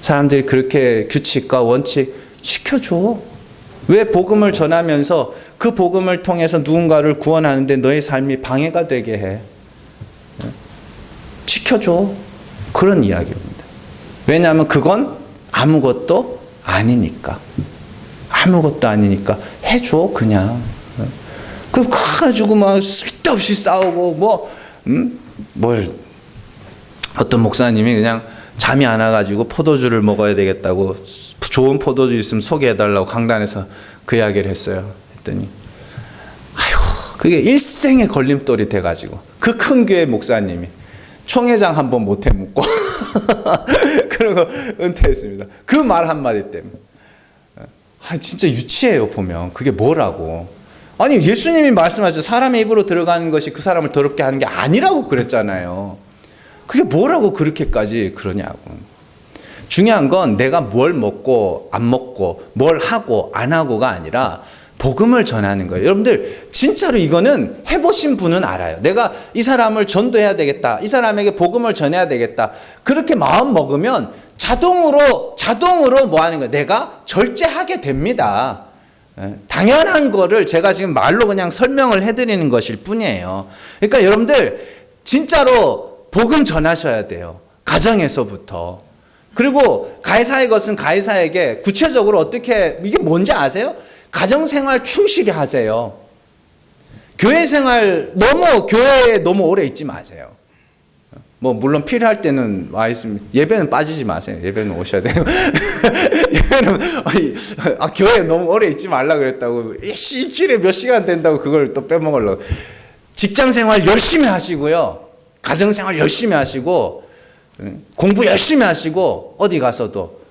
사람들이 그렇게 규칙과 원칙 지켜줘. 왜 복음을 전하면서 그 복음을 통해서 누군가를 구원하는데 너의 삶이 방해가 되게 해? 지켜줘. 그런 이야기입니다. 왜냐하면 그건 아무것도 아니니까. 아무것도 아니니까 해줘 그냥. 그 가지고 막 쓸데없이 싸우고 뭘 어떤 목사님이 그냥 잠이 안 와가지고 포도주를 먹어야 되겠다고 좋은 포도주 있으면 소개해달라고 강단에서 그 이야기를 했어요. 했더니 아이고 그게 일생의 걸림돌이 돼가지고 그 큰 교회 목사님이 총회장 한번 못해 묻고 그러고 은퇴했습니다. 그 말 한마디 때문에. 진짜 유치해요. 보면 그게 뭐라고. 아니 예수님이 말씀하셨죠. 사람의 입으로 들어가는 것이 그 사람을 더럽게 하는 게 아니라고 그랬잖아요. 그게 뭐라고 그렇게까지 그러냐고. 중요한 건 내가 뭘 먹고 안 먹고 뭘 하고 안 하고가 아니라 복음을 전하는 거예요. 여러분들 진짜로 이거는 해보신 분은 알아요. 내가 이 사람을 전도해야 되겠다. 이 사람에게 복음을 전해야 되겠다. 그렇게 마음 먹으면 자동으로 뭐 하는 거예요. 내가 절제하게 됩니다. 당연한 거를 제가 지금 말로 그냥 설명을 해드리는 것일 뿐이에요. 그러니까 여러분들 진짜로 복음 전하셔야 돼요. 가정에서부터. 그리고 가이사의 것은 가이사에게 구체적으로 어떻게, 이게 뭔지 아세요? 가정생활 충실히 하세요. 교회생활 교회에 너무 오래 있지 마세요. 뭐 물론 필요할 때는 와 있으면 예배는 빠지지 마세요. 예배는 오셔야 돼요. 예배는 교회에 너무 오래 있지 말라 그랬다고 일주일에 몇 시간 된다고 그걸 또 빼먹으려고. 직장생활 열심히 하시고요. 가정생활 열심히 하시고 공부 열심히 하시고 어디 가서도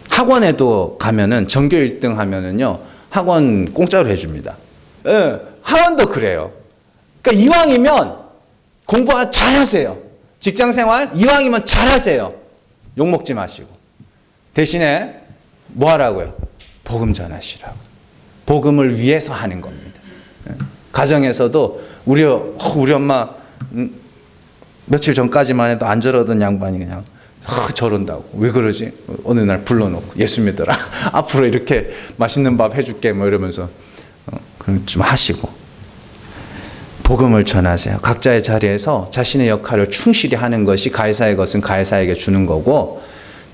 학원에도 가면은 전교 1등 하면은요 학원 공짜로 해줍니다. 학원도 그래요. 그러니까 이왕이면 공부 잘하세요. 직장생활 이왕이면 잘하세요. 욕먹지 마시고. 대신에 뭐 하라고요? 복음 전하시라고. 복음을 위해서 하는 겁니다. 가정에서도 우리 엄마 며칠 전까지만 해도 안 저러던 양반이 그냥 저런다고. 왜 그러지? 어느 날 불러놓고 예수 믿어라. 앞으로 이렇게 맛있는 밥 해줄게 뭐 이러면서 그럼 좀 하시고. 복음을 전하세요. 각자의 자리에서 자신의 역할을 충실히 하는 것이 가이사의 것은 가이사에게 주는 거고,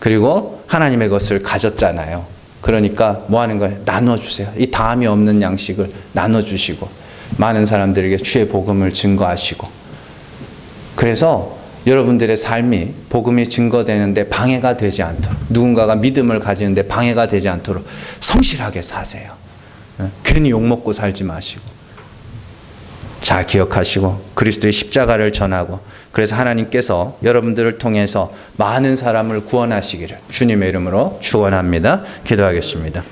그리고 하나님의 것을 가졌잖아요. 그러니까 뭐 하는 거예요? 나눠주세요. 이 다함이 없는 양식을 나눠주시고 많은 사람들에게 주의 복음을 증거하시고, 그래서 여러분들의 삶이 복음이 증거되는데 방해가 되지 않도록, 누군가가 믿음을 가지는데 방해가 되지 않도록 성실하게 사세요. 괜히 욕먹고 살지 마시고 잘 기억하시고 그리스도의 십자가를 전하고, 그래서 하나님께서 여러분들을 통해서 많은 사람을 구원하시기를 주님의 이름으로 축원합니다. 기도하겠습니다.